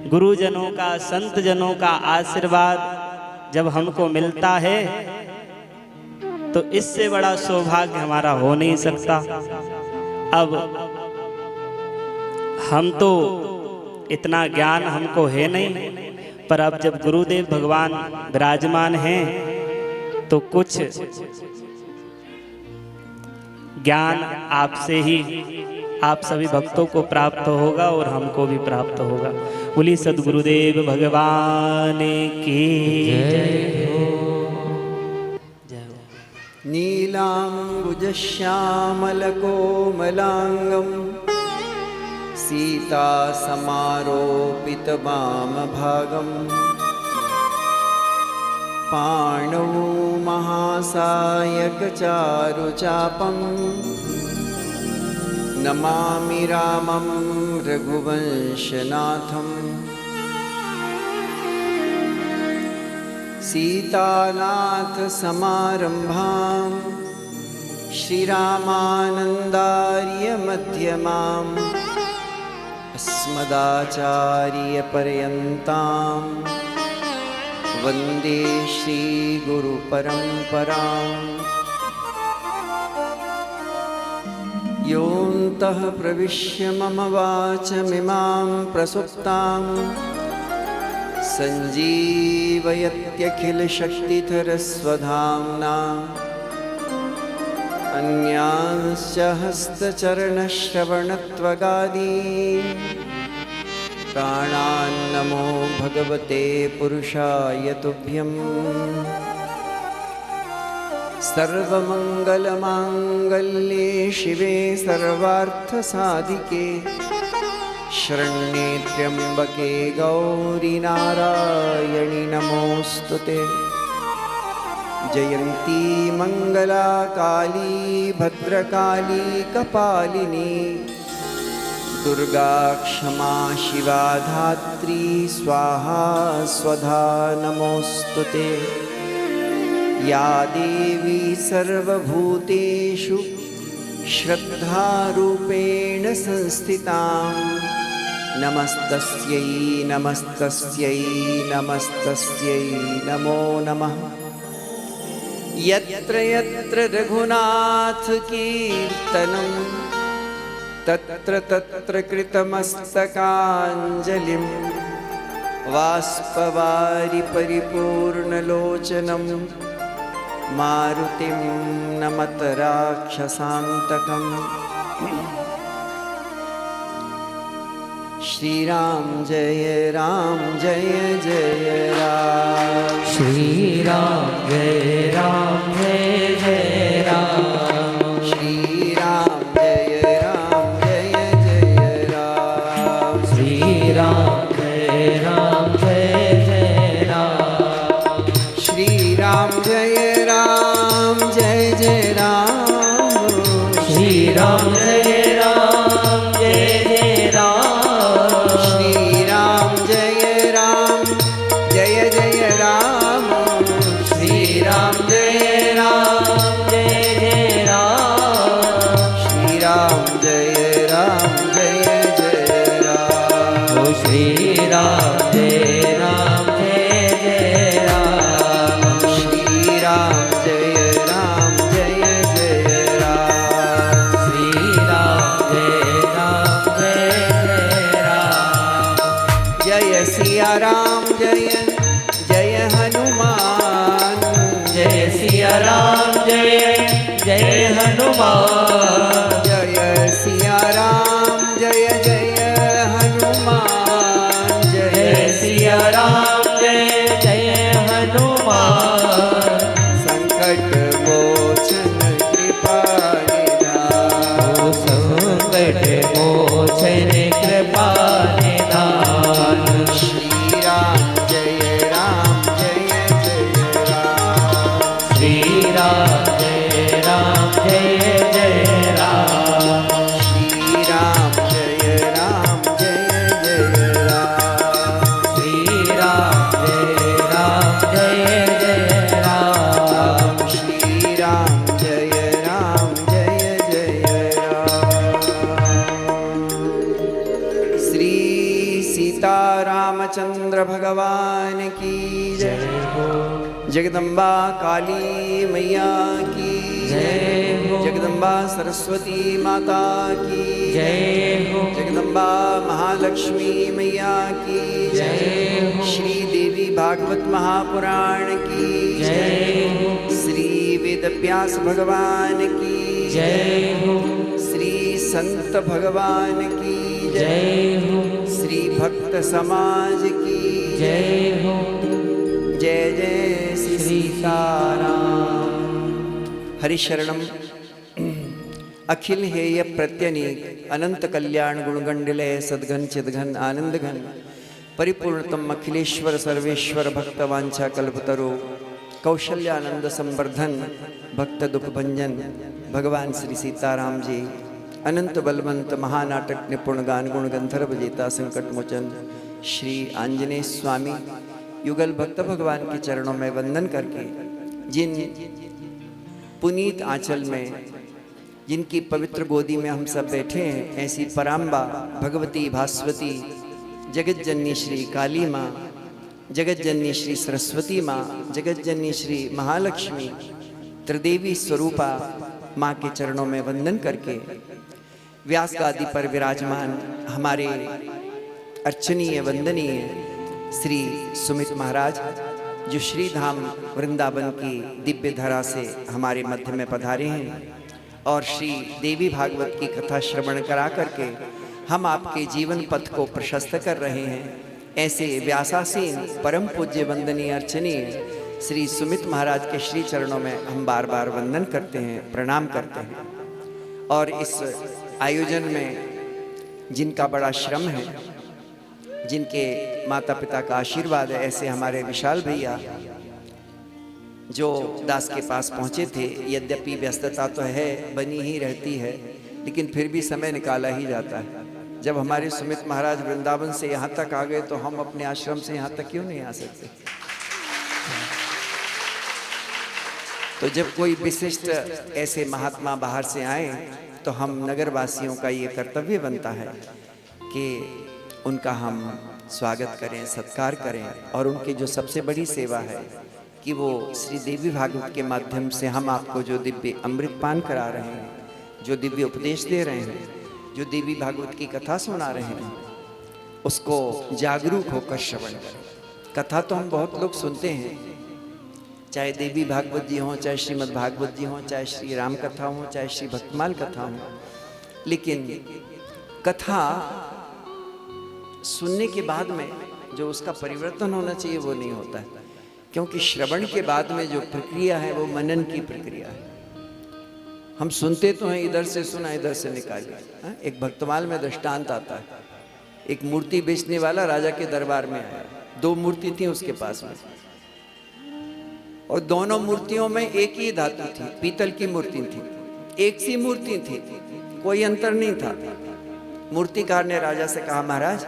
गुरुजनों का, संत जनों का आशीर्वाद जब हमको मिलता है तो इससे बड़ा सौभाग्य हमारा हो नहीं सकता। अब हम तो इतना ज्ञान हमको है नहीं, पर अब जब गुरुदेव भगवान विराजमान हैं तो कुछ ज्ञान आपसे ही आप सभी भक्तों को प्राप्त होगा और हमको भी प्राप्त होगा। बोलिए सद्गुरुदेव भगवान की जय हो। नीलाम्बुजश्यामलकोमलाङ्गं सीता समारोपितवामभागं पाणौ महासायकचारुचापं नमामि रामं रघुवंशनाथं। सीतानाथ समारंभां श्रीरामानन्दार्य मध्यमाम् अस्मदाचार्यपर्यन्तां वन्दे श्रीगुरुपरम्पराम्। योऽन्तः प्रविश्य मम वाचमिमां प्रसुप्ताम् सञ्जीवयत्यखिलशक्तिधरस्वधाम्ना अन्यांश्च हस्तचरणश्रवणत्वगादीन् प्राणान्नमो भगवते पुरुषाय तुभ्यम्। सर्वमङ्गलमाङ्गल्ये शिवे सर्वार्थसाधिके शरण्ये त्र्यम्बके गौरी नारायणि नमोऽस्तुते। जयन्ती मंगला काली भद्रकाली कपालिनी दुर्गा क्षमा शिवा धात्री स्वाहा स्वधा नमोऽस्तुते। या देवी सर्वभूतेषु श्रद्धारूपेण संस्थितां नमस्तस्यै नमस्तस्यै नमस्तस्यै नमो नमः। यत्र यत्र रघुनाथ कीर्तनं तत्र तत्र कृतमस्तकाञ्जलिं वाष्पवारि परिपूर्णलोचनं मारुतिं नमत राक्षसान्तकम्। श्रीराम जय राम जय जय राम। श्रीराम जय राम जय जय राम। श्रीराम जय राम जय जय राम। श्रीराम जय राम जय जय राम। श्रीराम जय राम जय जय राम। श्रीराम जय राम जय जय राम। श्रीराम जय राम जय जय राम। श्रीराम जय राम जय जय राम। श्रीराम जय राम जय जय राम। ओ श्रीराम जय राम जय जय राम। श्रीराम जय राम जय जय राम। श्रीराम जय राम जय जय राम। जय सिया राम जय जय हनुमान। जय सिया राम जय जय हनुमान। जय सिया राम जय जय हनुमान। जय सिया राम जय जय हनुमान। संकट मोचन कृपा निधान। ओ संकट मोचन कृपा निधान। श्रीराम जय राम जय जय राम। श्रीराम जय राम जय जय रामचंद्र भगवान की जय। जगदम्बा काली मैया की जय हो। जगदम्बा सरस्वती माता की जय हो। जगदम्बा महालक्ष्मी मैया की जय हो। श्री देवी भागवत महापुराण की जय हो। श्री वेद व्यास भगवान की जय हो। श्री संत भगवान की जय हो। श्री भक्त समाज की जय हो। जय जय श्री सीताराम। हरिशरणम अखिल हेय प्रत्यनीक अनंत कल्याण गुणगंडिलय सद्घन चिद्घन आनंदघन परिपूर्णतम अखिलेश्वर सर्वेश्वर भक्तवांछा कल्पतरो कौशल्यानंद संवर्धन भक्त दुख भंजन भगवान श्री सीताराम जी अनंत बलवंत महानाटक निपुण गान गुण गंधर्व जेता संकट मोचन श्री आंजनेय स्वामी युगल भक्त भगवान के चरणों में वंदन करके जिन पुनीत आंचल में जिनकी पवित्र गोदी में हम सब बैठे हैं, ऐसी पराम्बा भगवती भास्वती जगत जननी श्री काली माँ, जगत जननी श्री सरस्वती माँ, जगत जननी श्री महालक्ष्मी त्रिदेवी स्वरूपा माँ के चरणों में वंदन करके व्यास गादी पर विराजमान हमारे अर्चनीय वंदनीय श्री सुमित महाराज जो श्री धाम वृंदावन की दिव्य धरा से हमारे मध्य में पधारे हैं और श्री देवी भागवत की कथा श्रवण करा करके हम आपके जीवन पथ को प्रशस्त कर रहे हैं। ऐसे व्यासासीन परम पूज्य वंदनीय अर्चनीय श्री सुमित महाराज के श्री चरणों में हम बार बार वंदन करते हैं, प्रणाम करते हैं। और इस आयोजन में जिनका बड़ा श्रम है, जिनके माता पिता का आशीर्वाद है, ऐसे हमारे विशाल भैया जो दास के पास पहुँचे थे। यद्यपि व्यस्तता तो है, बनी ही रहती है, लेकिन फिर भी समय निकाला ही जाता है। जब हमारे सुमित महाराज वृंदावन से यहाँ तक आ गए तो हम अपने आश्रम से यहाँ तक क्यों नहीं आ सकते। तो जब कोई विशिष्ट ऐसे महात्मा बाहर से आए तो हम नगर वासियों का ये कर्तव्य बनता है कि उनका हम स्वागत करें, सत्कार करें। और उनकी जो सबसे बड़ी सेवा है कि वो श्री देवी भागवत के माध्यम से हम आपको जो दिव्य अमृत पान करा रहे हैं, जो दिव्य उपदेश दे रहे हैं, जो देवी भागवत की कथा सुना रहे हैं, उसको जागरूक होकर श्रवण करें। कथा तो हम बहुत लोग सुनते हैं, चाहे देवी भागवत जी हों, चाहे श्रीमद् भागवत जी हों, चाहे श्री राम कथा हो, चाहे श्री भक्तमाल कथा हो, लेकिन कथा सुनने के बाद में जो उसका परिवर्तन होना चाहिए वो नहीं होता है। क्योंकि श्रवण के बाद में जो प्रक्रिया है वो मनन की प्रक्रिया है। हम सुनते तो हैं, इधर से सुना इधर से निकालिए। एक भक्तमाल में दृष्टांत आता है, एक मूर्ति बेचने वाला राजा के दरबार में आया। 2 मूर्ति थी उसके पास में, और दोनों मूर्तियों में एक ही धातु थी, पीतल की मूर्ति थी, एक सी मूर्ति थी, कोई अंतर नहीं था। मूर्तिकार ने राजा से कहा, महाराज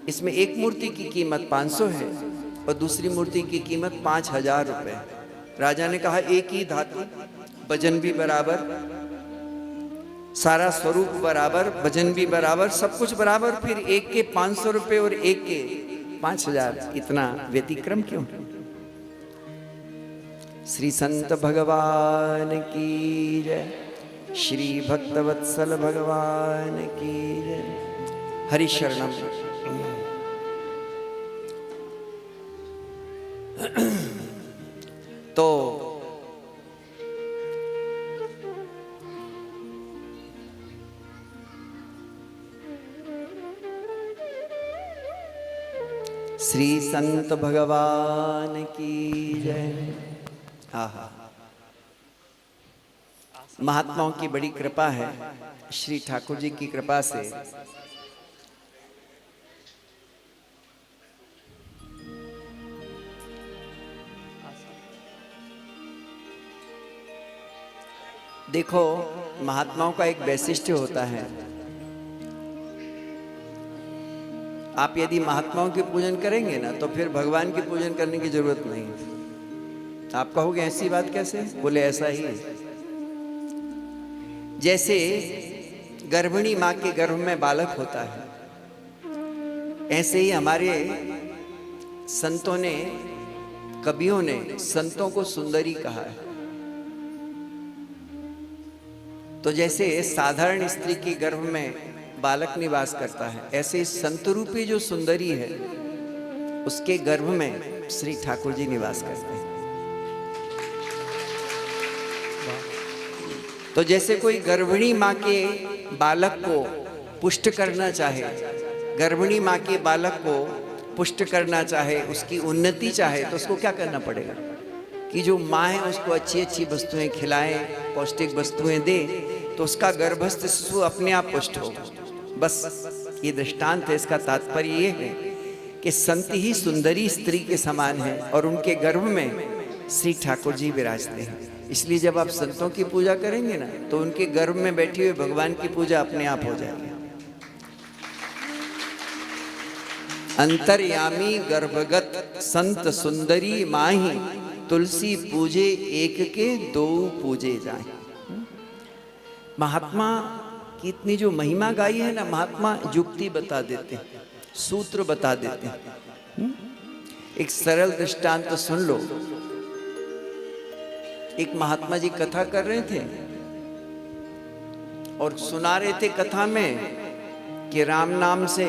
इसमें एक मूर्ति की कीमत 500 है और दूसरी मूर्ति की कीमत 5000 रुपये। राजा ने कहा, एक ही धातु, वजन भी बराबर, सारा स्वरूप बराबर, वजन भी बराबर, सब कुछ बराबर, फिर एक के 500 रुपये और एक के 5000, इतना व्यतिक्रम क्यों? श्री संत भगवान की जय, श्री भक्तवत्सल भगवान की जय। हरिशरणम। तो श्री संत भगवान की जय। आहा, महात्माओं की बड़ी कृपा है। श्री ठाकुर जी की कृपा से देखो, महात्माओं का एक वैशिष्ट्य होता है। आप यदि महात्माओं के पूजन करेंगे ना तो फिर भगवान के पूजन करने की जरूरत नहीं। आप कहोगे ऐसी बात कैसे? बोले ऐसा ही है। जैसे गर्भिणी माँ के गर्भ में बालक होता है, ऐसे ही हमारे संतों ने, कवियों ने संतों को सुंदरी कहा है। तो जैसे साधारण स्त्री के गर्भ में बालक निवास करता है, ऐसे संत रूपी जो सुंदरी है उसके गर्भ में श्री ठाकुर जी निवास करते हैं। तो जैसे कोई गर्भिणी माँ के बालक को पुष्ट करना चाहे, गर्भिणी माँ के बालक को पुष्ट करना चाहे, उसकी उन्नति चाहे, तो उसको क्या करना पड़ेगा कि जो माँ है उसको अच्छी अच्छी वस्तुएं खिलाए, पौष्टिक वस्तुएं दे, तो उसका गर्भस्थ शिशु अपने आप पुष्ट हो। बस ये दृष्टांत है। इसका तात्पर्य ये है कि संत ही सुंदरी स्त्री के समान है और उनके गर्भ में श्री ठाकुर जी विराजते हैं। इसलिए जब आप संतों की पूजा करेंगे ना, तो उनके गर्भ में बैठे हुए भगवान की पूजा अपने आप हो जाएगी। अंतर्यामी गर्भगत संत सुंदरी माही, तुलसी पूजे एक के दो पूजे जाए। महात्मा की इतनी जो महिमा गाई है ना, महात्मा युक्ति बता देते हैं, सूत्र बता देते हैं। एक सरल दृष्टांत तो सुन लो। एक महात्मा जी कथा कर रहे थे और सुना रहे थे कथा में कि राम नाम से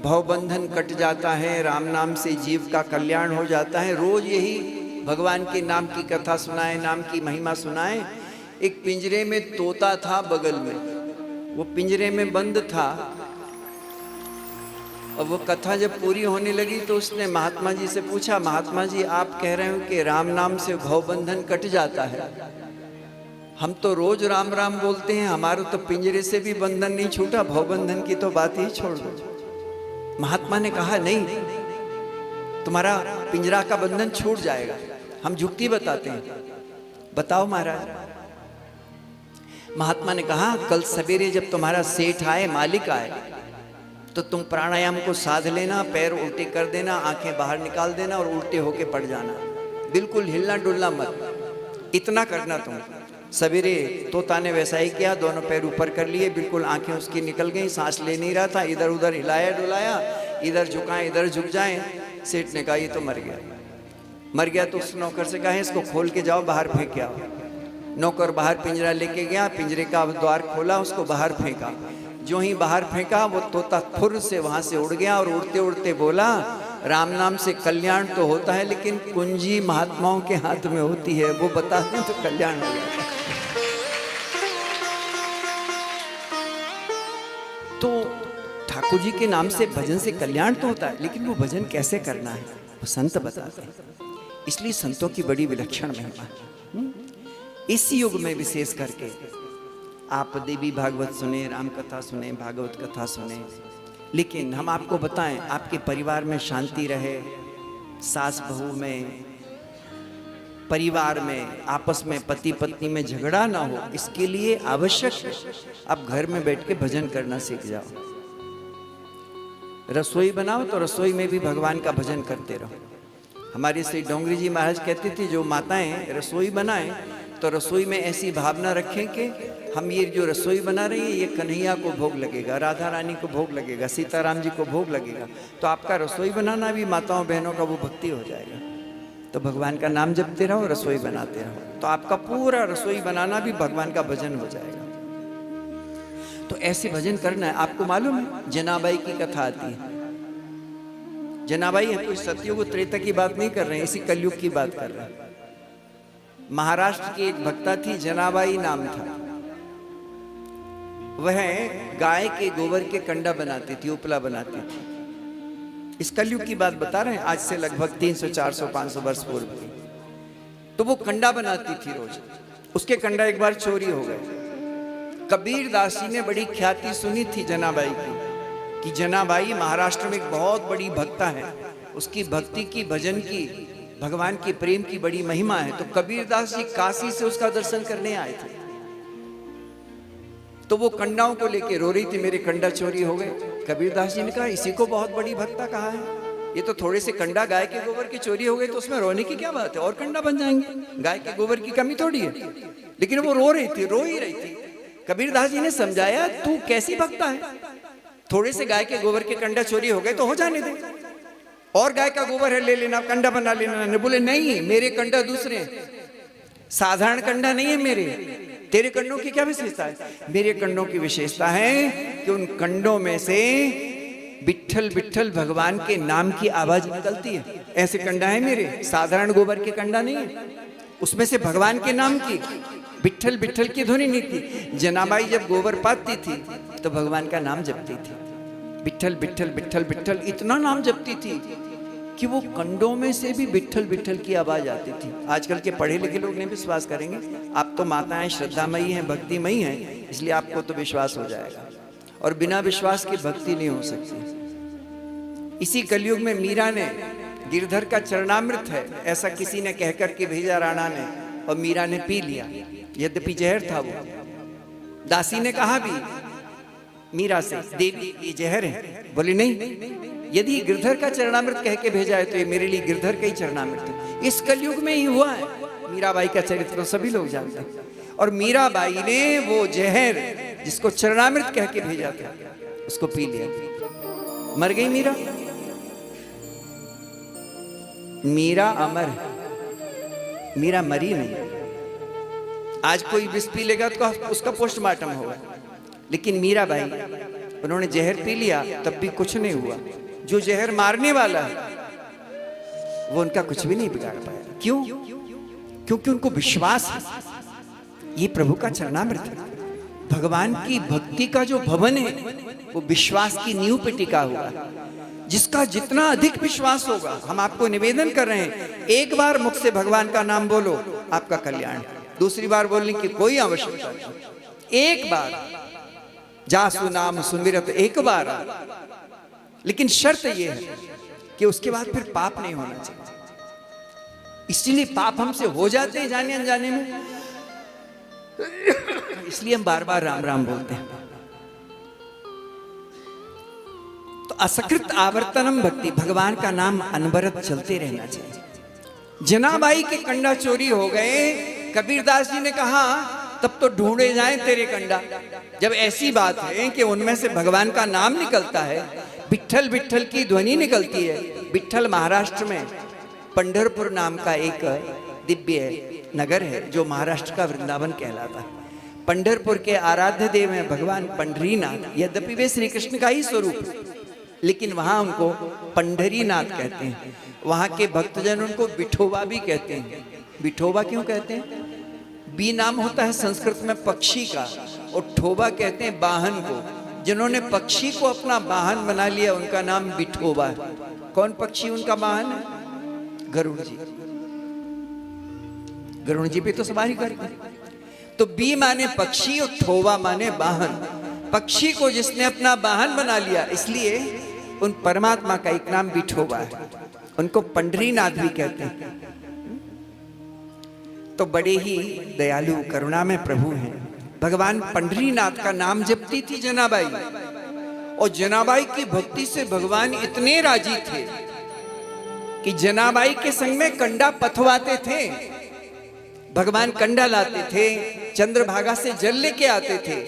भवबंधन कट जाता है, राम नाम से जीव का कल्याण हो जाता है। रोज यही भगवान के नाम की कथा सुनाए, नाम की महिमा सुनाए। एक पिंजरे में तोता था बगल में, वो पिंजरे में बंद था। और वो कथा जब पूरी होने लगी तो उसने महात्मा जी से पूछा, महात्मा जी आप कह रहे हो कि राम नाम से भवबंधन कट जाता है, हम तो रोज राम राम बोलते हैं, हमारा तो पिंजरे से भी बंधन नहीं छूटा, भवबंधन की तो बात ही छोड़ दो। महात्मा ने कहा नहीं, तुम्हारा पिंजरा का बंधन छूट जाएगा, हम युक्ति बताते हैं। बताओ महाराज। महात्मा ने कहा कल सवेरे जब तुम्हारा सेठ आए, मालिक आए, तो तुम प्राणायाम को साध लेना, पैर उल्टे कर देना, आंखें बाहर निकाल देना और उल्टे होके पड़ जाना, बिल्कुल हिलना डुलना मत, इतना करना तुम। सवेरे तोता ने वैसा ही किया, दोनों पैर ऊपर कर लिए, बिल्कुल आंखें उसकी निकल गई, सांस ले नहीं रहा था, इधर उधर हिलाया डुलाया, इधर झुकाएं इधर झुक जाएं। सेठ ने कहा ये तो मर गया। मर गया तो उस नौकर से कहा इसको खोल के जाओ, बाहर फेंक आओ। नौकर बाहर पिंजरा लेके गया, पिंजरे का द्वार खोला, उसको बाहर फेंका। जो ही बाहर फेंका वो तोता फुर से वहां से उड़ गया और उड़ते उड़ते बोला, राम नाम से कल्याण तो होता है लेकिन कुंजी महात्माओं के हाथ में होती है, वो बता दें तो कल्याण हो जाता है। तो ठाकुर जी के नाम से भजन से कल्याण तो होता है, लेकिन वो भजन कैसे करना है वो संत बताते हैं। इसलिए संतों की बड़ी विलक्षण महिमा है। इस युग में विशेष करके आप देवी भागवत सुने, राम कथा सुने, भागवत कथा सुने, लेकिन हम आपको बताएं आपके परिवार में शांति रहे, सास बहू में, परिवार में, आपस में, पति पत्नी में झगड़ा ना हो, इसके लिए आवश्यक है आप घर में बैठ के भजन करना सीख जाओ। रसोई बनाओ तो रसोई में भी भगवान का भजन करते रहो। हमारे श्री डोंगरी जी महाराज कहते थे जो माताएं रसोई बनाएं तो रसोई में ऐसी भावना रखें कि हम ये जो रसोई बना रही है ये कन्हैया को भोग लगेगा, राधा रानी को भोग लगेगा, सीताराम जी को भोग लगेगा। तो आपका रसोई बनाना भी माताओं बहनों का वो भक्ति हो जाएगा। तो भगवान का नाम जपते रहो, रसोई बनाते रहो, तो आपका पूरा रसोई बनाना भी भगवान का भजन हो जाएगा। तो ऐसे भजन करना है। आपको मालूम है जनाबाई की कथा आती है। जनाबाई है कोई सतयुग त्रेता की बात नहीं कर रहे हैं, इसी कलयुग की बात कर रहे हैं। महाराष्ट्र की एक भक्ता थी, जनाबाई नाम था। वह गाय के गोबर के कंडा बनाती थी, उपला बनाती थी। इस कलयुग की बात बता रहे हैं, आज से लगभग 300 400 500 वर्ष पूर्व की। तो वो कंडा बनाती थी रोज। उसके कंडा एक बार चोरी हो गए। कबीर दास जी ने बड़ी ख्याति सुनी थी जनाबाई की कि जनाबाई महाराष्ट्र में एक बहुत बड़ी भक्ता है, उसकी भक्ति की, भजन की, भगवान के प्रेम की बड़ी महिमा है। तो कबीर दास जी काशी से उसका दर्शन करने आए थे। तो वो कंडाओं को लेके रो रही थी, मेरे कंडा चोरी हो गए। कबीर दास जी ने कहा इसी को बहुत बड़ी भक्ता कहा है, ये तो थोड़े से कंडा गाय के गोबर की चोरी हो गए तो उसमें रोने की क्या बात है, और कंडा बन जाएंगे, गाय के गोबर की कमी थोड़ी है। लेकिन वो रो रही थी, रो ही रही थी। कबीर दास जी ने समझाया तू कैसी भक्ता है, थोड़े से गाय के गोबर के कंडा चोरी हो गए तो हो जाने दे, और गाय का गोबर है ले लेना, कंडा बना लेना। ने बोले नहीं, मेरे कंडा दूसरे हैं, साधारण कंडा नहीं है मेरे। तेरे कंडों की क्या विशेषता है? मेरे कंडों की विशेषता है कि उन कंडों में से विट्ठल विट्ठल भगवान के नाम की आवाज निकलती है। ऐसे कंडा है मेरे, साधारण गोबर के कंडा नहीं है, उसमें से भगवान के नाम की विट्ठल विट्ठल की ध्वनि निकलती। जनाबाई जब गोबर पाती थी तो भगवान का नाम जपती थी, विट्ठल विट्ठल विट्ठल विट्ठल, इतना नाम जपती थी कि वो कंडों में से भी विट्ठल विट्ठल की आवाज आती थी। आजकल के पढ़े लिखे लोग नहीं विश्वास करेंगे, आप तो माताएं श्रद्धामयी हैं, भक्तिमयी हैं, इसलिए आपको तो विश्वास हो जाएगा, और बिना विश्वास की भक्ति नहीं हो सकती। इसी कलयुग में मीरा ने, गिरधर का चरणामृत है ऐसा किसी ने कहकर के भेजा राणा ने, और मीरा ने पी लिया, यद्यपि जहर था वो। दासी ने कहा भी मीरा से, देवी ये जहर है। बोली नहीं, यदि गिरधर का चरणामृत कह के भेजा है तो ये मेरे लिए गिरधर का ही चरणामृत है। इस कलयुग में ही हुआ है। मीराबाई का चरित्र तो सभी लोग जानते हैं, और मीराबाई ने वो जहर जिसको चरणामृत कह के भेजा था उसको पी लिया, मर गई मीरा। मीरा अमर है, मीरा मरी नहीं। आज कोई विष पी लेगा तो उसका पोस्टमार्टम होगा, लेकिन मीराबाई, उन्होंने जहर पी लिया तब भी कुछ नहीं हुआ। जो जहर मारने वाला है वो उनका कुछ भी नहीं बिगाड़ पाया। क्यों? क्योंकि उनको विश्वास है ये प्रभु का चरणामृत है। भगवान की भक्ति का जो भवन है वो विश्वास की नींव पे टिका हुआ है। जिसका जितना अधिक विश्वास होगा, हम आपको निवेदन कर रहे हैं, एक बार मुख से भगवान का नाम बोलो, आपका कल्याण। दूसरी बार बोलने की कोई आवश्यकता नहीं, एक बार जासु नाम सुमिरत, एक बार। लेकिन शर्त यह है कि उसके बाद फिर पाप नहीं होना चाहिए। इसलिए पाप हमसे हो जाते हैं जाने अनजाने में, इसलिए हम बार बार राम राम बोलते हैं। तो असकृत आवर्तनम भक्ति, भगवान का नाम अनवरत चलते रहना चाहिए। जनाबाई के कंडा चोरी हो गए, कबीरदास जी ने कहा तब तो ढूंढे जाएं तेरे कंडा। जब ऐसी बात है कि उनमें से भगवान का नाम निकलता है, विट्ठल विट्ठल की ध्वनि निकलती है। विट्ठल महाराष्ट्र में पंढरपुर नाम का एक दिव्य नगर है जो महाराष्ट्र का वृंदावन कहलाता है। पंढरपुर के आराध्य देव हैं भगवान पंढरीनाथ। यद्यपि वे श्री कृष्ण का ही स्वरूप, लेकिन वहां उनको पंढरीनाथ कहते हैं। वहां के भक्तजन उनको विठोबा भी कहते हैं। विठोबा क्यों कहते हैं? बी नाम होता है संस्कृत में पक्षी का, और ठोबा कहते हैं वाहन को। जिन्होंने पक्षी को अपना वाहन बना लिया उनका नाम विठोबा है। कौन पक्षी उनका वाहन है? गरुड़ जी। गरुड़ जी पे तो सवारी करते। तो बी माने पक्षी और ठोबा माने वाहन। पक्षी को जिसने अपना वाहन बना लिया, इसलिए उन परमात्मा का एक नाम विठोबा है। उनको पंढरीनाथ भी कहते हैं। तो बड़े ही दयालु करुणा में प्रभु हैं। भगवान पंढरीनाथ का नाम जपती थी जनाबाई, और जनाबाई की भक्ति से भगवान इतने राजी थे कि जनाबाई के संग में कंडा पथवाते थे। भगवान कंडा लाते थे, चंद्रभागा से जल लेके आते थे,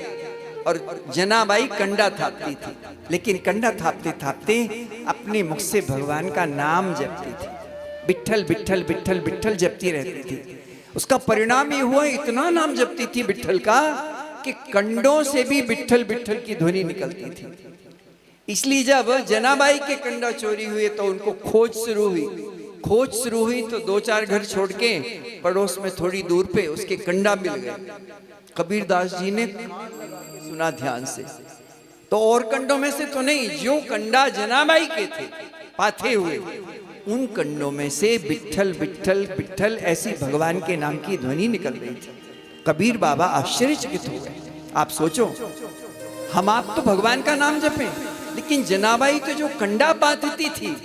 और जनाबाई कंडा थापती थी। लेकिन कंडा थापते थापते अपने मुख से भगवान का नाम जपती थी। विट्ठल विट्ठल विट्ठल विट्ठल जपती रहती थी। उसका परिणाम ये हुआ, इतना नाम जपती थी विट्ठल का कि कंडों से भी विट्ठल विट्ठल की ध्वनि निकलती थी। इसलिए जब जनाबाई के कंडा चोरी हुए तो उनको खोज शुरू हुई। खोज शुरू हुई तो 2-4 घर छोड़ के पड़ोस में थोड़ी दूर पे उसके कंडा मिल गए। कबीरदास जी ने सुना ध्यान से, तो और कंडों में से तो नहीं, जो कंडा जनाबाई के थे पाथे हुए, उन कंडों में से विट्ठल विट्ठल विट्ठल ऐसी भगवान के नाम की ध्वनि निकल रही थी। कबीर बाबा आश्चर्यचकित हो गए। आप सोचो, हम आप तो भगवान का नाम जपें, लेकिन जनाबाई तो जो कंडा पाथती थी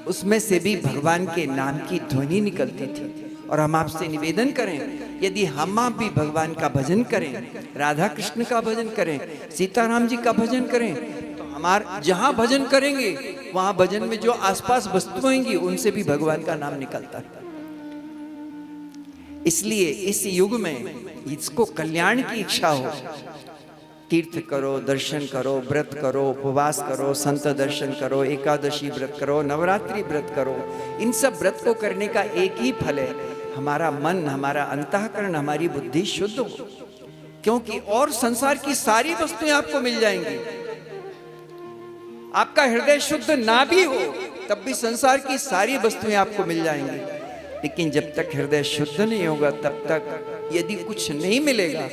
उसमें से भी भगवान के नाम की ध्वनि निकलती थी। और हम आपसे निवेदन करें, यदि हम आप भी भगवान का भजन करें, राधा कृष्ण का भजन करें, सीताराम जी का भजन करें, तो हमारा जहां भजन करेंगे वहां भजन में जो आसपास वस्तुएं होंगी उनसे भी भगवान का नाम निकलता है। इसलिए इस युग में इसको कल्याण की इच्छा हो तीर्थ करो, दर्शन करो, व्रत करो, उपवास करो, संत दर्शन करो, एकादशी व्रत करो, नवरात्रि व्रत करो। इन सब व्रत को करने का एक ही फल है, हमारा मन, हमारा अंतःकरण, हमारी बुद्धि शुद्ध हो। क्योंकि और संसार की सारी वस्तुएं आपको मिल जाएंगी, आपका हृदय शुद्ध ना भी हो तब भी संसार की सारी वस्तुएं आपको मिल जाएंगी। लेकिन जब तक हृदय शुद्ध नहीं होगा तब तक यदि कुछ नहीं मिलेगा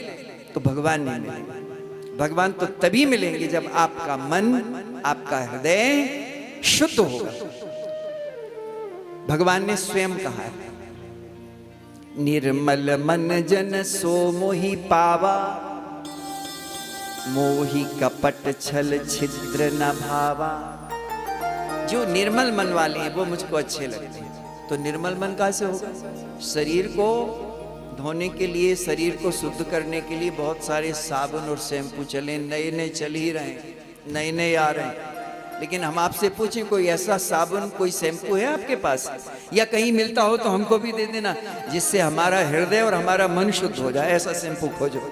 तो भगवान नहीं मिलेगा। भगवान तो तभी मिलेंगे जब आपका मन, आपका हृदय शुद्ध होगा। भगवान ने स्वयं कहा है, निर्मल मन जन सो मोहि पावा, मोहि कपट छल छिद्र न भावा। जो निर्मल मन वाले हैं वो मुझको अच्छे लगते हैं। तो निर्मल मन कहाँ से होगा? शरीर को धोने के लिए, शरीर को शुद्ध करने के लिए बहुत सारे साबुन और शैम्पू चले, नए नए चल ही रहे हैं, नए नए आ रहे हैं। लेकिन हम आपसे पूछें, कोई ऐसा साबुन, कोई शैम्पू है आपके पास? या कहीं मिलता हो तो हमको भी दे देना, जिससे हमारा हृदय और हमारा मन शुद्ध हो जाए। ऐसा शैम्पू खोजो,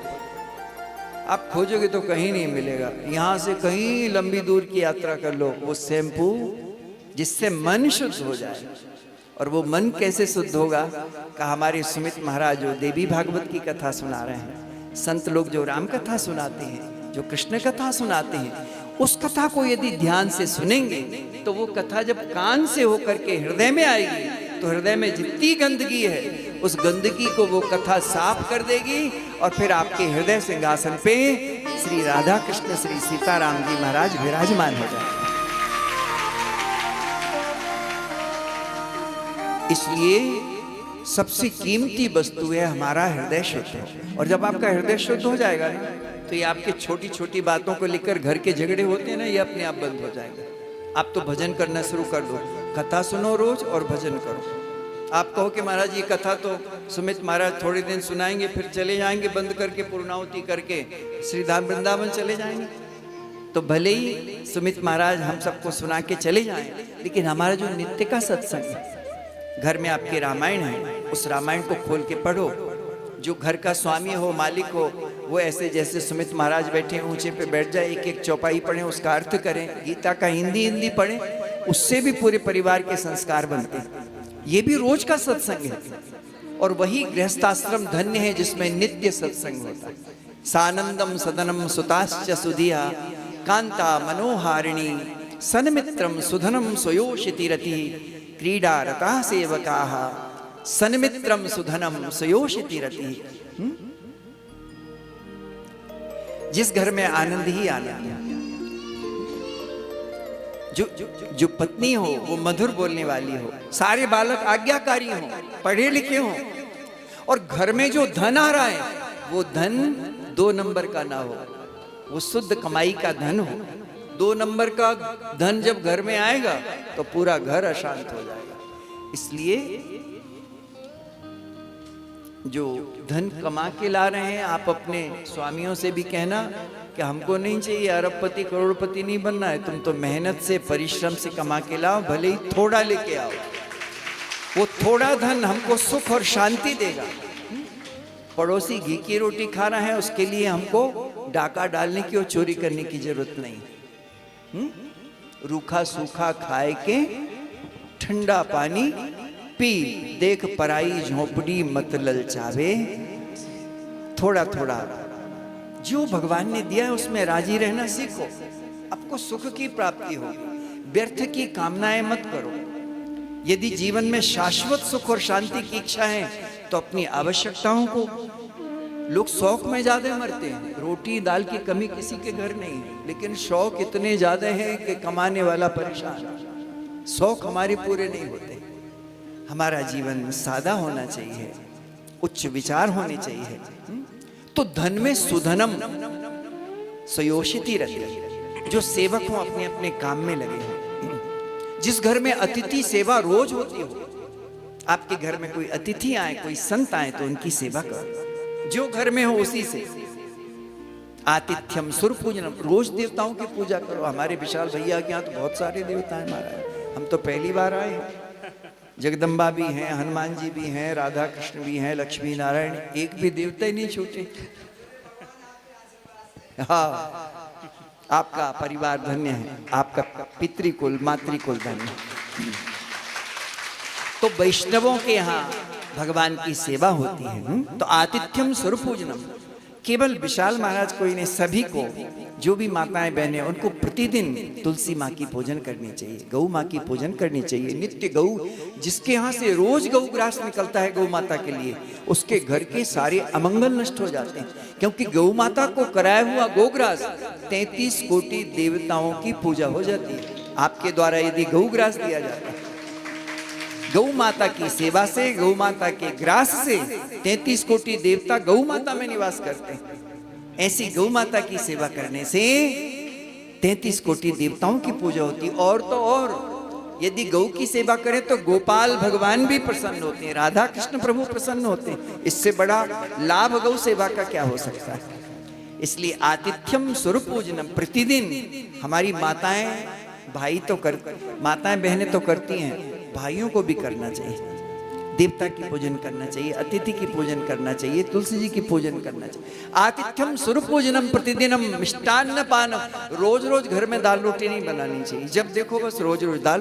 आप खोजोगे तो कहीं नहीं मिलेगा। यहाँ से कहीं लंबी दूर की यात्रा कर लो, वो शैम्पू जिससे मन शुद्ध हो जाए। और वो मन कैसे शुद्ध होगा? का हमारे सुमित महाराज जो देवी भागवत की कथा सुना रहे हैं, संत लोग जो राम कथा सुनाते हैं, जो कृष्ण कथा सुनाते हैं, उस कथा को यदि ध्यान से सुनेंगे तो वो कथा जब कान से होकर के हृदय में आएगी तो हृदय में जितनी गंदगी है उस गंदगी को वो कथा साफ कर देगी और फिर आपके हृदय सिंहासन पे श्री राधा कृष्ण, श्री सीताराम जी महाराज विराजमान हो जाए। इसलिए सबसे कीमती वस्तु है हमारा हृदय शुद्ध। और जब आपका हृदय शुद्ध हो जाएगा ना, तो ये आपके छोटी छोटी बातों को लेकर घर के झगड़े होते हैं ना, ये अपने आप बंद हो जाएगा। आप तो भजन करना शुरू कर दो, कथा सुनो रोज और भजन करो। आप कहो कि महाराज ये कथा तो सुमित महाराज थोड़े दिन सुनाएंगे फिर चले जाएंगे, बंद करके पूर्णाहुति करके श्रीधाम वृंदावन चले जाएंगे, तो भले ही सुमित महाराज हम सबको सुना के चले जाएं, लेकिन हमारा जो नित्य का सत्संग है, घर में आपके रामायण है, उस रामायण को खोल के पढ़ो। जो घर का स्वामी हो, मालिक हो, वो ऐसे जैसे सुमित महाराज बैठे ऊंचे पे बैठ जाए, एक एक चौपाई पढ़ें, उसका अर्थ करें, गीता का हिंदी पढ़ें, उससे भी पूरे परिवार के संस्कार बनते हैं। ये भी रोज का सत्संग है। और वही गृहस्थाश्रम धन्य है जिसमें नित्य सत्संग होता है। सानंदम सदनम सुताश्च सुधिया कांता मनोहारिणी सन्मित्रम सुधनम स्वयोषिति रति क्रीडा रता सेवकाः सन्मित्रम सुधनम स्वयोषिति रति। जिस घर में आनंद ही आनंद, जो पत्नी हो वो मधुर बोलने वाली हो, सारे बालक आज्ञाकारी हो, पढ़े लिखे हो, और घर में जो धन आ रहा है वो धन 2 नंबर का ना हो, वो शुद्ध कमाई का धन हो। 2 नंबर का धन जब घर में आएगा तो पूरा घर अशांत हो जाएगा। इसलिए जो धन कमा के ला रहे हैं, आप अपने स्वामियों से भी कहना कि हमको नहीं चाहिए अरबपति करोड़पति नहीं बनना है, तुम तो मेहनत से परिश्रम से कमा के लाओ, भले ही थोड़ा लेके आओ। वो थोड़ा धन हमको सुख और शांति देगा। पड़ोसी घी की रोटी खा रहा है, उसके लिए हमको डाका डालने की और चोरी करने की जरूरत नहीं। रूखा सूखा खाए के ठंडा पानी पी, देख पराई झोपड़ी मत ललचावे। थोड़ा थोड़ा जो भगवान ने दिया है उसमें राजी रहना सीखो, आपको सुख की प्राप्ति होगी। व्यर्थ की कामनाएं मत करो। यदि जीवन में शाश्वत सुख और शांति की इच्छा है तो अपनी आवश्यकताओं को, लोग शौक में ज्यादा मरते हैं, रोटी दाल की कमी किसी के घर नहीं है, लेकिन शौक इतने ज्यादा हैं कि कमाने वाला परेशान। शौक हमारे पूरे नहीं होते। हमारा जीवन सादा होना चाहिए, उच्च विचार होने चाहिए। तो धन में सुधनम सयोषिति रति, जो सेवक हो अपने अपने काम में लगे हो। जिस घर में अतिथि सेवा रोज होती हो, आपके घर में कोई अतिथि आए, कोई संत आए तो उनकी सेवा करो। जो घर में हो उसी से। आतिथ्यम सुर पूजनम, रोज देवताओं की पूजा करो। हमारे विशाल भैया के यहाँ तो बहुत सारे देवता हैं महाराज, हम तो पहली बार आए हैं। जगदम्बा भी हैं, हनुमान जी भी हैं, राधा कृष्ण भी हैं, लक्ष्मी नारायण, एक भी देवता ही नहीं छूटे। हाँ, आपका परिवार धन्य है, आपका पितृकुल मातृकुल धन्य है। तो वैष्णवों के यहाँ भगवान की सेवा होती है। तो आतिथ्यम स्वरूपूजनम, केवल विशाल महाराज कोई नहीं, सभी को, जो भी माताएं बहनें, उनको प्रतिदिन तुलसी माँ की पूजन करनी चाहिए, गौ माँ की पूजन करनी चाहिए। नित्य गौ, जिसके यहाँ से रोज गौ ग्रास निकलता है गौ माता के लिए, उसके घर के सारे अमंगल नष्ट हो जाते हैं, क्योंकि गौ माता को कराया हुआ गोग्रास 33 कोटि देवताओं की पूजा हो जाती है। आपके द्वारा यदि गौग्रास दिया जाता है, गौ माता की सेवा से, गौ माता के ग्रास से 33 कोटि देवता गौ माता में निवास करते हैं। ऐसी गौ माता की सेवा करने से 33 कोटि देवताओं की पूजा होती। और तो और यदि गौ की सेवा करें तो गोपाल भगवान भी प्रसन्न होते हैं, राधा कृष्ण प्रभु प्रसन्न होते हैं। इससे बड़ा लाभ गौ सेवा का क्या हो सकता है। इसलिए आतिथ्यम स्वरूप पूजनम, प्रतिदिन हमारी माताएं, भाई तो कर, माताएं बहनें तो करती हैं, भाइयों को भी करना चाहिए। देवता की पूजन करना चाहिए, अतिथि की पूजन करना चाहिए, तुलसी जी की पूजन करना चाहिए। आतिथ्यम स्वरूप पूजनम प्रतिदिनम मिष्टान्न पानम, रोज रोज घर में दाल रोटी नहीं बनानी चाहिए। जब देखो बस रोज रोज दाल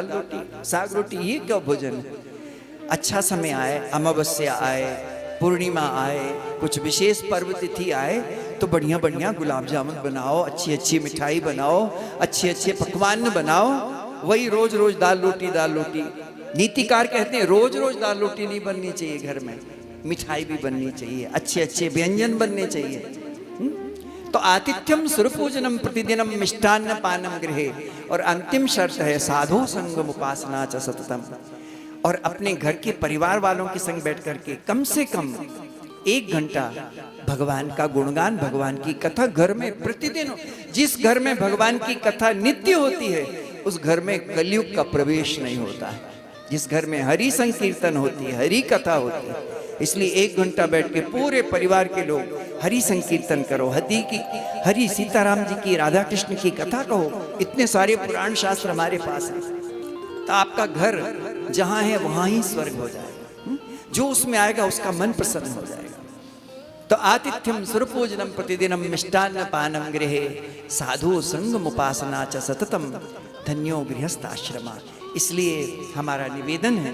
रोटी साग रोटी, ये क्या भोजन है। अच्छा समय आए, अमावस्या आए, पूर्णिमा आए, कुछ विशेष पर्व तिथि आए तो बढ़िया बढ़िया गुलाब जामुन बनाओ, अच्छी अच्छी मिठाई बनाओ, अच्छे अच्छे पकवान बनाओ। वही रोज रोज दाल रोटी। नीतिकार कहते हैं रोज रोज दाल रोटी नहीं बननी चाहिए, घर में मिठाई भी बननी चाहिए, अच्छे अच्छे व्यंजन बनने चाहिए। तो आतिथ्यम स्वरूपूजनम प्रतिदिनम मिष्टान्न पानम गृहे। और अंतिम शर्त है साधु संगम उपासना च सततम। और अपने घर के परिवार वालों के संग बैठ करके कम से कम 1 घंटा भगवान का गुणगान, भगवान की कथा घर में प्रतिदिन। जिस घर में भगवान की कथा नित्य होती है उस घर में कलयुग का प्रवेश नहीं होता है। जिस घर में हरि संकीर्तन होती है, हरि कथा होती है, इसलिए 1 घंटा बैठ के पूरे परिवार के लोग हरि संकीर्तन करो, हरि सीताराम जी की, राधा कृष्ण की कथा कहो। इतने सारे पुराण शास्त्र हमारे पास हैं। तो आपका घर जहां है वहां ही स्वर्ग हो जाएगा। जो उसमें आएगा उसका मन प्रसन्न हो जाएगा। तो आतिथ्यम स्वरूपूजनम प्रतिदिनम मिष्टान्न पानम गृहे साधु संगम उपासना च सततम धन्यो गृहस्थाश्रमा। इसलिए हमारा निवेदन है,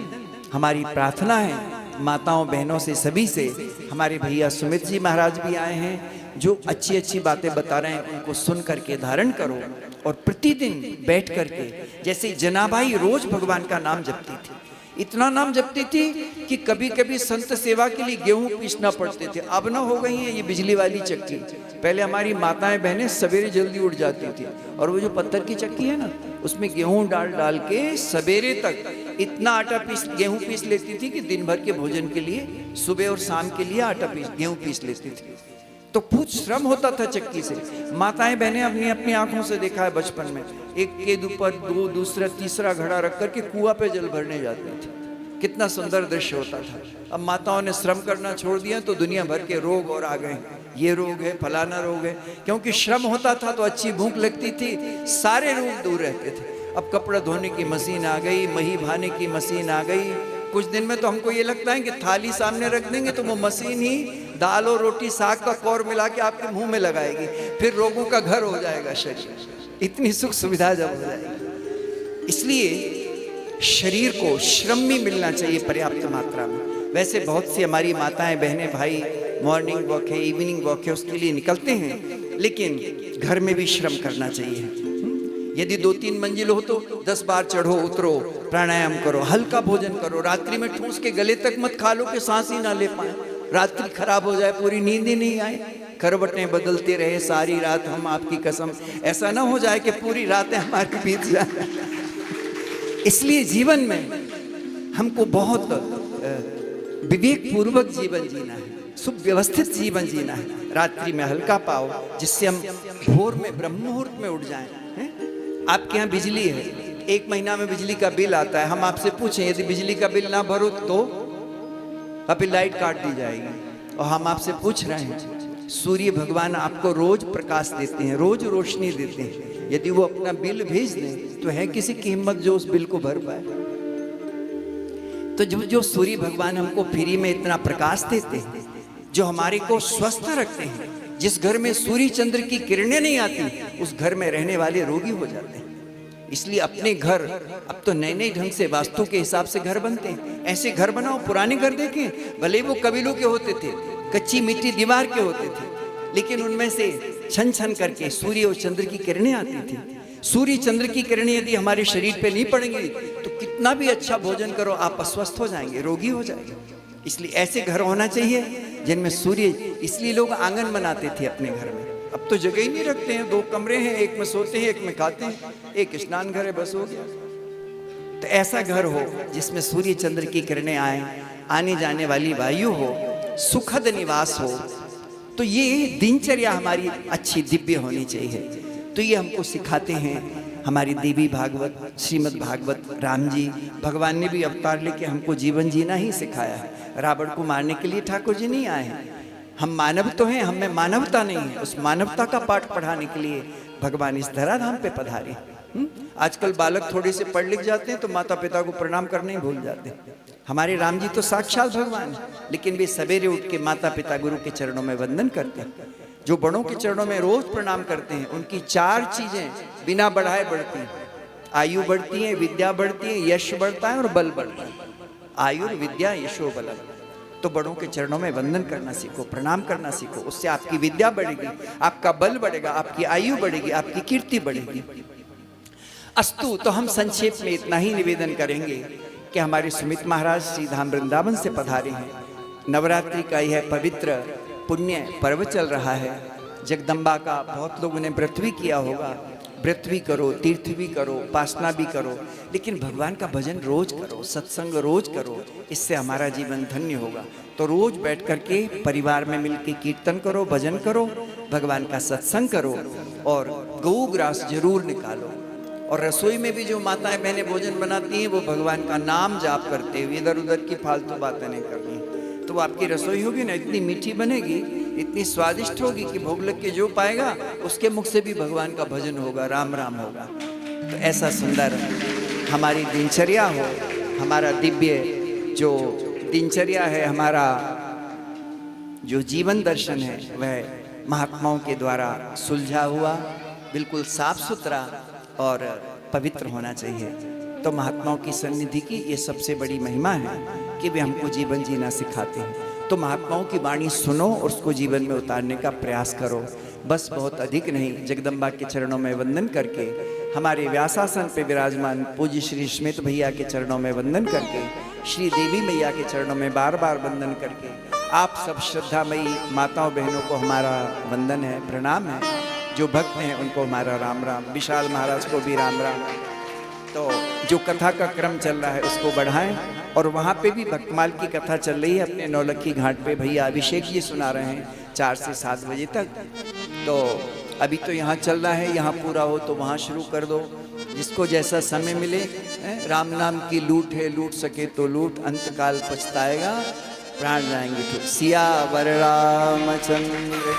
हमारी प्रार्थना है माताओं बहनों से, सभी से। हमारे भैया सुमित जी महाराज भी आए हैं, जो अच्छी अच्छी बातें बता रहे हैं उनको सुन करके धारण करो। और प्रतिदिन बैठ करके, जैसे जनाबाई रोज भगवान का नाम जपती थी, इतना नाम जपती थी कि कभी कभी संत सेवा के लिए गेहूं पीसना पड़ते थे। अब ना हो गई है ये बिजली वाली चक्की। पहले हमारी माताएं बहनें सवेरे जल्दी उठ जाती थी, और वो जो पत्थर की चक्की है ना, उसमें गेहूं डाल के सवेरे तक इतना आटा गेहूं पीस लेती थी कि दिन भर के भोजन के लिए, सुबह और शाम के लिए गेहूं पीस लेती थी। तो कुछ श्रम होता था चक्की से। माताएं बहनें अपनी अपनी आंखों से देखा है बचपन में, एक के ऊपर 2, दूसरा तीसरा घड़ा रख करके कुआं पे जल भरने जाती थी। कितना सुंदर दृश्य होता था। अब माताओं ने श्रम करना छोड़ दिया तो दुनिया भर के रोग और आ गए, ये रोग है, फलाना रोग है। क्योंकि श्रम होता था तो अच्छी भूख लगती थी, सारे रोग दूर रहते थे। अब कपड़ा धोने की मशीन आ गई, मही भाने की मशीन आ गई। कुछ दिन में तो हमको ये लगता है कि थाली सामने रख देंगे तो वो मशीन ही दाल और रोटी साग का कौर मिला के आपके मुंह में लगाएगी, फिर रोगों का घर हो जाएगा शरीर। इतनी सुख सुविधा जब हो जाएगी। इसलिए शरीर को श्रम भी मिलना चाहिए पर्याप्त मात्रा में। वैसे बहुत सी हमारी माताएं बहनें भाई मॉर्निंग वॉक है, इवनिंग वॉक है, उसके लिए निकलते हैं, लेकिन घर में भी श्रम करना चाहिए। यदि 2-3 मंजिल हो तो 10 बार चढ़ो उतरो, प्राणायाम करो, हल्का भोजन करो। रात्रि में ठूस के गले तक मत खा लो कि सांस ही ना ले पाए, रात्रि खराब हो जाए, पूरी नींद ही नहीं आए, करवटें बदलते रहे सारी रात हम आपकी कसम। ऐसा ना हो जाए कि पूरी रातें हमारी बीत जाए। इसलिए जीवन में हमको बहुत विवेक पूर्वक जीवन जीना है, सुव्यवस्थित जीवन जीना है। रात्रि में हल्का पाओ जिससे हम भोर में ब्रह्म मुहूर्त में उठ जाएं। आपके यहाँ बिजली है, 1 महीना में बिजली का बिल आता है। हम आपसे पूछें यदि बिजली का बिल ना भरो तो अभी लाइट काट दी जाएगी। और हम आपसे पूछ रहे हैं, सूर्य भगवान आपको रोज प्रकाश देते हैं, रोज रोशनी देते हैं। यदि वो अपना बिल भेज दें तो है किसी की हिम्मत जो उस बिल को भर पाए। तो जो सूर्य भगवान हमको फ्री में इतना प्रकाश देते हैं, जो हमारे को स्वस्थ रखते हैं, जिस घर में सूर्य चंद्र की किरणें नहीं आती उस घर में रहने वाले रोगी हो जाते हैं। इसलिए अपने घर अब तो नए नए ढंग से वास्तु के हिसाब से घर बनते हैं। ऐसे घर बनाओ, पुराने घर देखें, भले वो कबीलों के होते थे, कच्ची मिट्टी दीवार के होते थे, लेकिन उनमें से छन छन करके सूर्य और चंद्र की किरणें आती थी। सूर्य चंद्र की किरणें यदि हमारे शरीर पे नहीं पड़ेंगी तो कितना भी अच्छा भोजन करो आप अस्वस्थ हो जाएंगे, रोगी हो जाएंगे। इसलिए ऐसे घर होना चाहिए जिनमें सूर्य, इसलिए लोग आंगन बनाते थे अपने घर में। अब तो जगह ही नहीं रखते हैं, 2 कमरे हैं, एक में सोते हैं, एक में खाते हैं, एक स्नान घर है, बस हो गया। तो ऐसा घर हो जिसमें सूर्य चंद्र की किरणें आए, आने जाने वाली वायु हो, सुखद निवास हो, तो ये दिनचर्या हमारी अच्छी दिव्य होनी चाहिए। तो ये हमको सिखाते हैं हमारी देवी भागवत, श्रीमद् भागवत, राम जी, भगवान ने भी अवतार लेके हमको जीवन जीना ही सिखाया है। रावण को मारने के लिए ठाकुर जी नहीं आए हैं। हम मानव तो हैं, हमें मानवता नहीं है, उस मानवता का पाठ पढ़ाने के लिए भगवान इस धराधाम पे पधारे। आजकल बालक थोड़े से पढ़ लिख जाते हैं तो माता पिता को प्रणाम करने ही भूल जाते हैं। हमारे राम जी तो साक्षात भगवान है, लेकिन वे सवेरे उठ के माता पिता गुरु के चरणों में वंदन करते हैं। जो बड़ों के चरणों में रोज प्रणाम करते हैं उनकी 4 चीजें बिना बढ़ाए बढ़ती हैं। आयु बढ़ती है, विद्या बढ़ती है, यश बढ़ता है और बल बढ़ता है। आयु, विद्या, यशो, बल। तो बड़ों के चरणों में वंदन करना सीखो, प्रणाम करना सीखो। उससे आपकी विद्या बढ़ेगी, आपका बल बढ़ेगा, आपकी आयु बढ़ेगी, आपकी कीर्ति बढ़ेगी। अस्तु, तो हम संक्षेप में इतना ही निवेदन करेंगे कि हमारे सुमित महाराज श्री धाम वृंदावन से पधारे हैं। नवरात्रि का यह पवित्र पुण्य पर्व चल रहा है। जगदम्बा का बहुत लोगों ने व्रत भी किया होगा। व्रत भी करो, तीर्थ भी करो, उपासना भी करो, लेकिन भगवान का भजन रोज करो, सत्संग रोज करो, इससे हमारा जीवन धन्य होगा। तो रोज बैठ करके परिवार में मिलके कीर्तन करो, भजन करो, भगवान का सत्संग करो और गौ ग्रास जरूर निकालो। और रसोई में भी जो माताएं बहनें भोजन बनाती हैं वो भगवान का नाम जाप करते हुए, इधर उधर की फालतू बातें नहीं करनी। तो वो आपकी रसोई होगी ना, इतनी मीठी बनेगी, इतनी स्वादिष्ट होगी कि भोग लग के जो पाएगा उसके मुख से भी भगवान का भजन होगा, राम राम होगा। तो ऐसा सुंदर हमारी दिनचर्या हो, हमारा दिव्य जो दिनचर्या है, हमारा जो जीवन दर्शन है वह महात्माओं के द्वारा सुलझा हुआ, बिल्कुल साफ सुथरा और पवित्र होना चाहिए। तो महात्माओं की सन्निधि की ये सबसे बड़ी महिमा है कि वे हमको जीवन जीना सिखाते हैं। तो महात्माओं की वाणी सुनो और उसको जीवन में उतारने का प्रयास करो, बस बहुत अधिक नहीं। जगदम्बा के चरणों में वंदन करके, हमारे व्यासासन पे विराजमान पूज्य श्री स्मित भैया के चरणों में वंदन करके, श्री देवी मैया के चरणों में बार बार वंदन करके, आप सब श्रद्धामयी माताओं बहनों को हमारा वंदन है, प्रणाम है। जो भक्त हैं उनको हमारा राम राम, विशाल महाराज को भी राम राम। तो जो कथा का क्रम चल रहा है उसको बढ़ाएं। और वहाँ पे भी भक्तमाल की कथा चल रही है अपने नौलखी घाट पे, भैया अभिषेक जी सुना रहे हैं 4 से 7 बजे तक। तो अभी तो यहाँ चल रहा है, यहाँ पूरा हो तो वहाँ शुरू कर दो, जिसको जैसा समय मिले। राम नाम की लूट है, लूट सके तो लूट, अंतकाल पछताएगा प्राण जाएंगे तो। सियावर रामचंद्र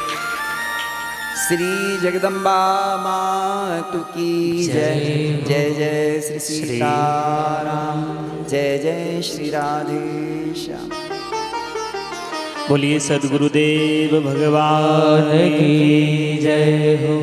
श्री जगदम्बा मातु की जय। जय जय श्री सीताराम, जय जय श्री राधे श्याम। बोलिए सद्गुरुदेव भगवान की जय हो।